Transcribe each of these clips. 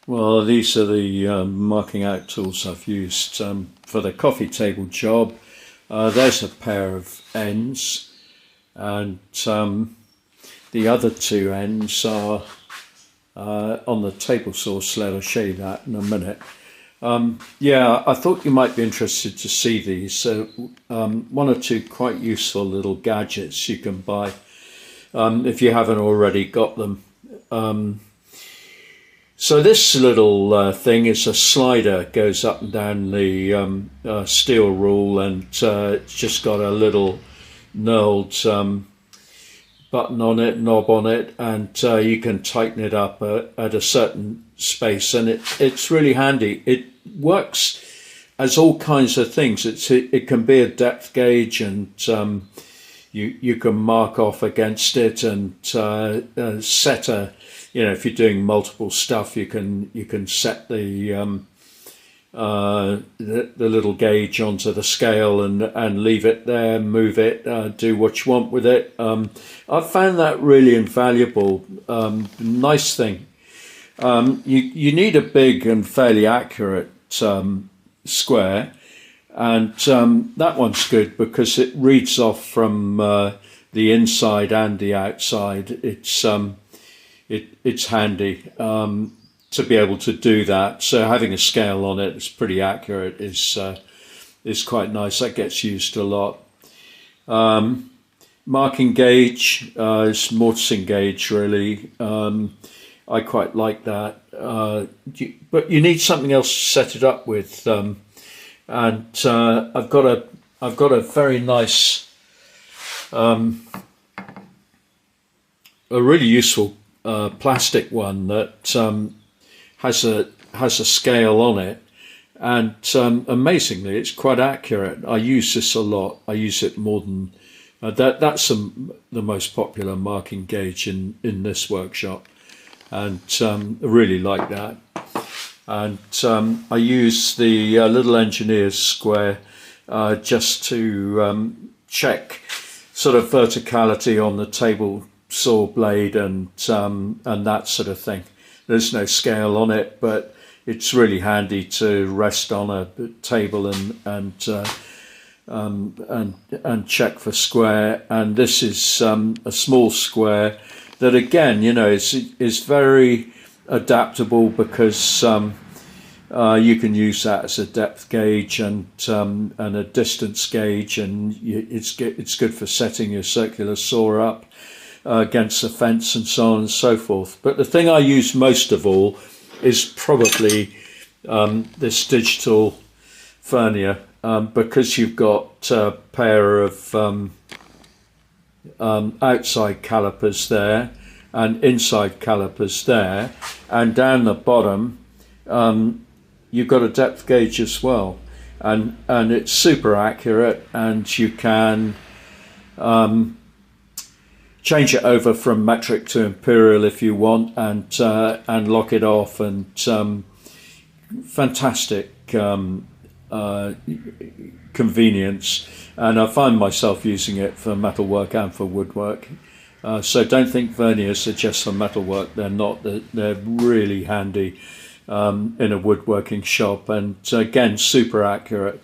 Well, these are the marking out tools I've used for the coffee table job. There's a pair of ends, and the other two ends are on the table saw sled. I'll show you that in a minute. Yeah, I thought you might be interested to see these. So one or two quite useful little gadgets you can buy if you haven't already got them. So this little thing is a slider, goes up and down the steel rule, and it's just got a little knurled button on it, knob on it, and you can tighten it up at a certain space, and it's really handy. It works as all kinds of things. It can be a depth gauge, and you can mark off against it and set a, if you're doing multiple stuff, you can set the little gauge onto the scale and leave it there, move it, do what you want with it. I've found that really invaluable. Nice thing. You need a big and fairly accurate square, and that one's good because it reads off from the inside and the outside. It's handy to be able to do that. So having a scale on it that's pretty accurate is quite nice. That gets used a lot. Marking gauge is mortising gauge, really. I quite like that. But you need something else to set it up with. And I've got a very nice, a really useful plastic one that has a scale on it, and amazingly it's quite accurate. I use this a lot. I use it more than that's the most popular marking gauge in this workshop, and I really like that. And I use the little engineer's square just to check sort of verticality on the table saw blade and that sort of thing. There's no scale on it, but it's really handy to rest on a table and check for square. And this is a small square that, again, is very adaptable because you can use that as a depth gauge and a distance gauge, and it's good for setting your circular saw up against the fence and so on and so forth. But the thing I use most of all is probably this digital vernier, because you've got a pair of outside calipers there and inside calipers there, and down the bottom you've got a depth gauge as well, and it's super accurate, and you can change it over from metric to imperial if you want, and lock it off, and fantastic convenience. And I find myself using it for metalwork and for woodwork. So don't think verniers are just for metalwork. They're not. They're really handy in a woodworking shop, and again, super accurate.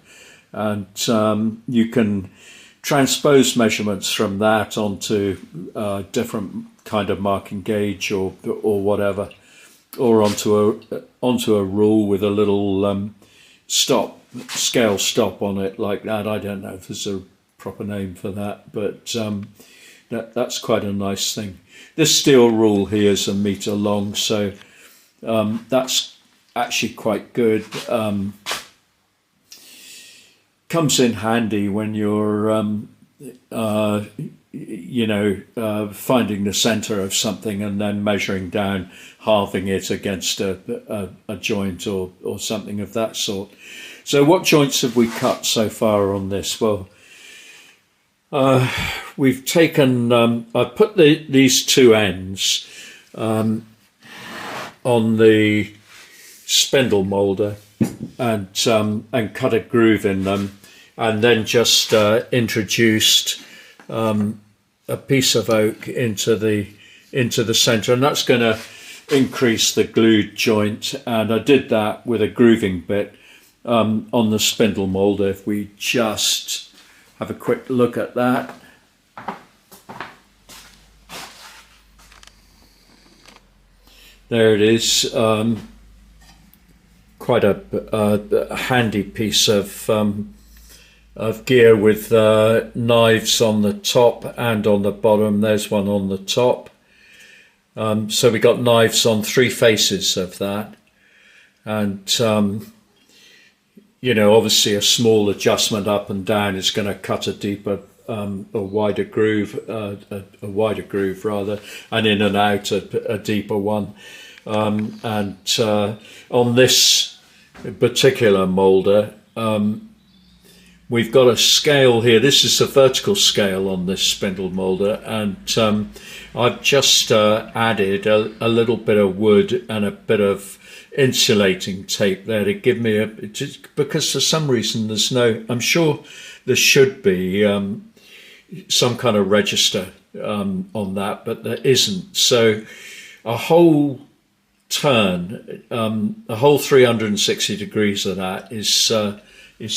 And you can transpose measurements from that onto different kind of marking gauge or whatever, or onto a rule with a little scale stop on it like that. I don't know if there's a proper name for that, but that's quite a nice thing. This steel rule here is 1 meter long, so that's actually quite good. Comes in handy when you're finding the center of something and then measuring down, halving it against a joint or something of that sort. So what joints have we cut so far on this? Well, we've taken, I put these two ends on the spindle moulder and cut a groove in them, and then just introduced a piece of oak into the center, and that's going to increase the glued joint, and I did that with a grooving bit on the spindle moulder. If we just have a quick look at that. There it is. Quite a handy piece of gear with knives on the top and on the bottom. There's one on the top. So we got knives on 3 faces of that, and you know, obviously a small adjustment up and down is going to cut a deeper, a wider groove rather, and in and out a deeper one. And on this particular moulder, we've got a scale here. This is a vertical scale on this spindle moulder, and I've just added a little bit of wood and a bit of insulating tape there to give me because for some reason there's no, I'm sure there should be some kind of register on that, but there isn't. So a whole turn, a whole 360 degrees of that is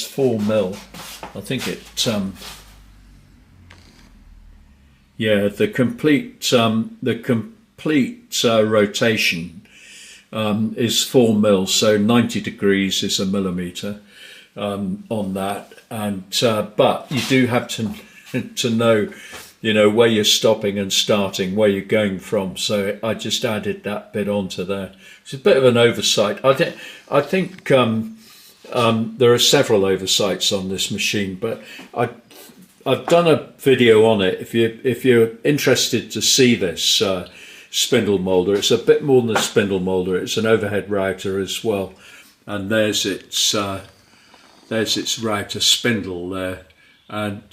4 mil. I think it, yeah, the complete rotation is 4 mil, so 90 degrees is a millimeter on that, and but you do have to know, you know, where you're stopping and starting, where you're going from. So I just added that bit onto there. It's a bit of an oversight. I think there are several oversights on this machine, but I've done a video on it. If you're interested to see this spindle moulder, it's a bit more than a spindle moulder. It's an overhead router as well, and there's its router spindle there, and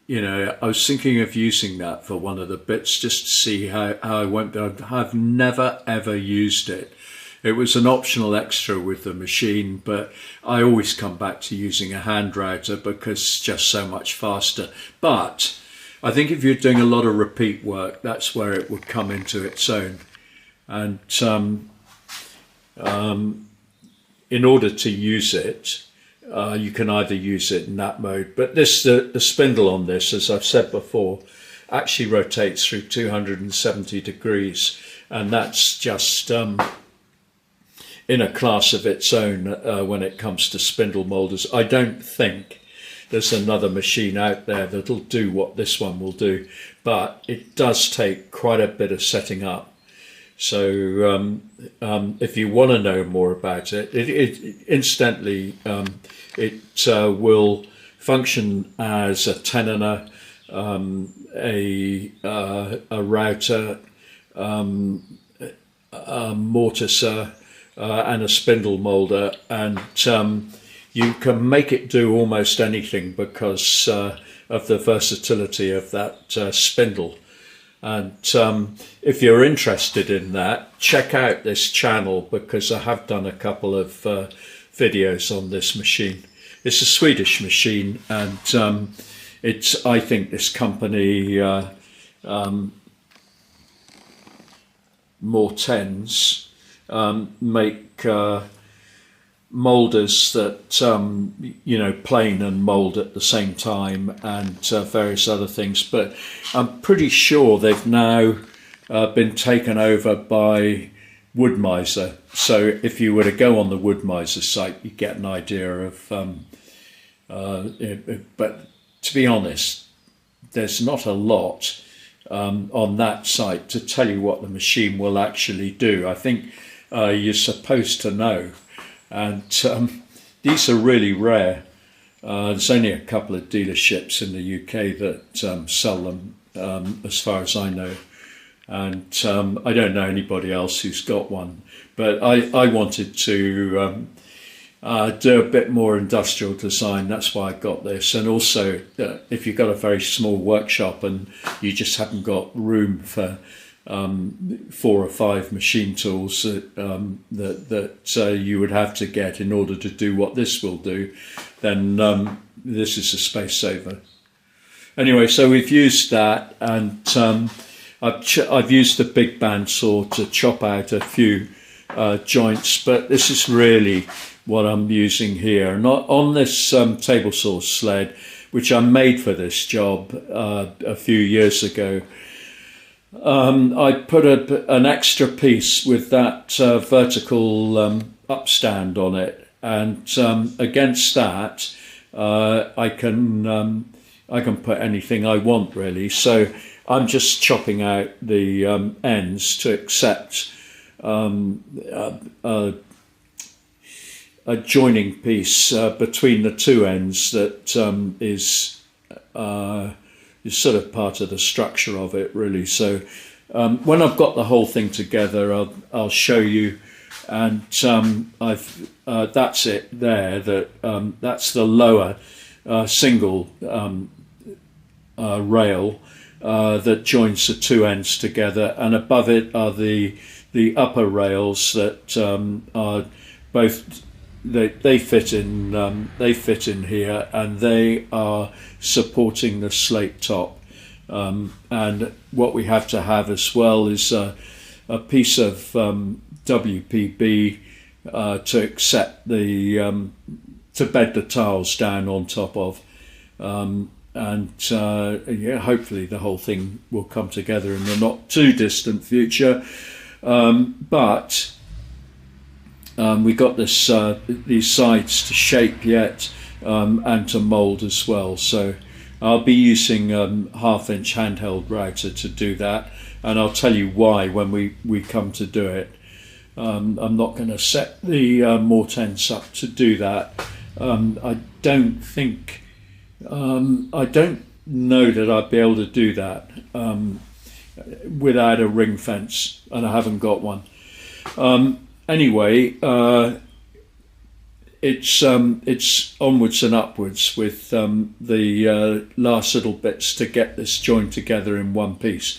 you know, I was thinking of using that for one of the bits just to see how I went. I've never ever used it. It was an optional extra with the machine, but I always come back to using a hand router because it's just so much faster. But I think if you're doing a lot of repeat work, that's where it would come into its own. And in order to use it, you can either use it in that mode, but the spindle on this, as I've said before, actually rotates through 270 degrees, and that's just in a class of its own when it comes to spindle moulders. I don't think there's another machine out there that'll do what this one will do, but it does take quite a bit of setting up. So if you want to know more about it, incidentally, it will function as a tenoner, a router, a mortiser, and a spindle moulder, and you can make it do almost anything because of the versatility of that spindle. And if you're interested in that, check out this channel because I have done a couple of videos on this machine. It's a Swedish machine, and I think this company Mortens make moulders that you know, plane and mould at the same time, and various other things, but I'm pretty sure they've now been taken over by Wood-Mizer. So if you were to go on the Wood-Mizer site, you get an idea of but to be honest, there's not a lot on that site to tell you what the machine will actually do. I think you're supposed to know. And these are really rare. There's only a couple of dealerships in the UK that sell them, as far as I know. And I don't know anybody else who's got one. But I wanted to do a bit more industrial design. That's why I got this. And also, if you've got a very small workshop and you just haven't got room for 4 or 5 machine tools that you would have to get in order to do what this will do, then this is a space saver. Anyway, so we've used that, and I've used the big bandsaw to chop out a few joints, but this is really what I'm using here. Not on this table saw sled, which I made for this job a few years ago. I put an extra piece with that vertical upstand on it, and against that I can put anything I want, really. So I'm just chopping out the ends to accept a joining piece between the two ends that is sort of part of the structure of it, really. So when I've got the whole thing together, I'll show you. And that's it there. That's the lower single rail that joins the two ends together, and above it are the upper rails that are both. They fit in here, and they are supporting the slate top. And what we have to have as well is a piece of WPB to accept to bed the tiles down on top of, yeah, hopefully the whole thing will come together in the not too distant future. But we got this these sides to shape yet, and to mould as well. So I'll be using 1/2-inch handheld router to do that, and I'll tell you why when we come to do it. I'm not going to set the Mortens up to do that. I don't know that I'd be able to do that without a ring fence, and I haven't got one. Anyway, it's onwards and upwards with the last little bits to get this joined together in one piece,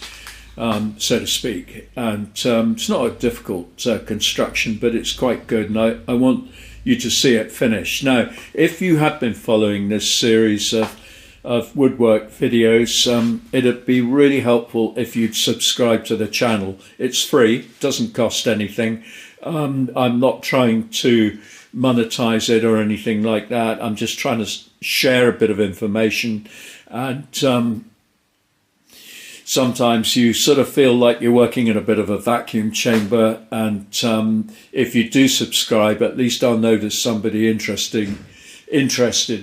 so to speak. And it's not a difficult construction, but it's quite good, and I want you to see it finished. Now, if you have been following this series of woodwork videos, it'd be really helpful if you'd subscribe to the channel. It's free, doesn't cost anything. I'm not trying to monetize it or anything like that. I'm just trying to share a bit of information, and sometimes you sort of feel like you're working in a bit of a vacuum chamber, and if you do subscribe, at least I'll know there's somebody interested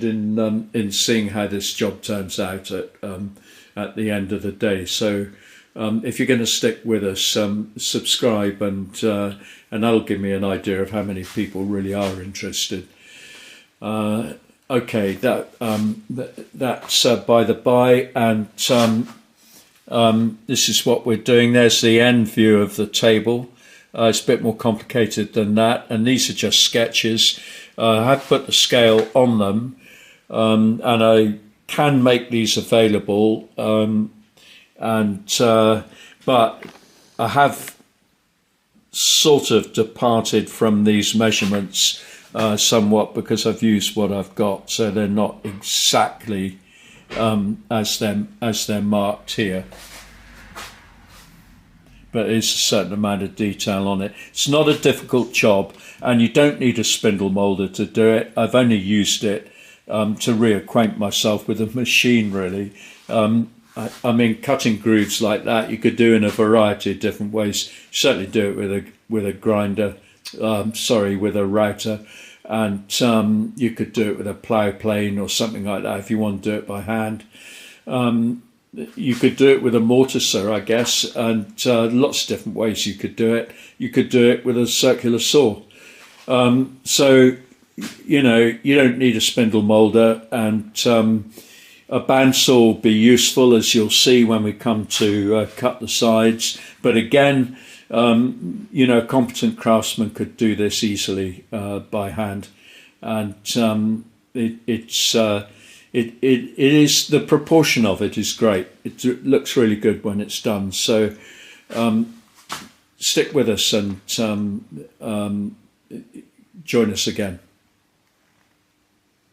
in seeing how this job turns out at the end of the day. So if you're going to stick with us, subscribe, and that'll give me an idea of how many people really are interested. Okay, that's by the by, and this is what we're doing. There's the end view of the table. It's a bit more complicated than that, and these are just sketches. I have put the scale on them, and I can make these available, but I have sort of departed from these measurements somewhat, because I've used what I've got, so they're not exactly as they're marked here, but there's a certain amount of detail on it. It's not a difficult job, and you don't need a spindle moulder to do it. I've only used it to reacquaint myself with the machine, really. I mean, cutting grooves like that you could do in a variety of different ways. You certainly do it with a grinder, with a router, and you could do it with a plough plane or something like that if you want to do it by hand. You could do it with a mortiser, I guess, and lots of different ways you could do it. You could do it with a circular saw. So, you know, you don't need a spindle moulder, and a bandsaw will be useful, as you'll see when we come to cut the sides. But again, you know, a competent craftsman could do this easily by hand, and it is the proportion of it is great. It looks really good when it's done. So stick with us and join us again.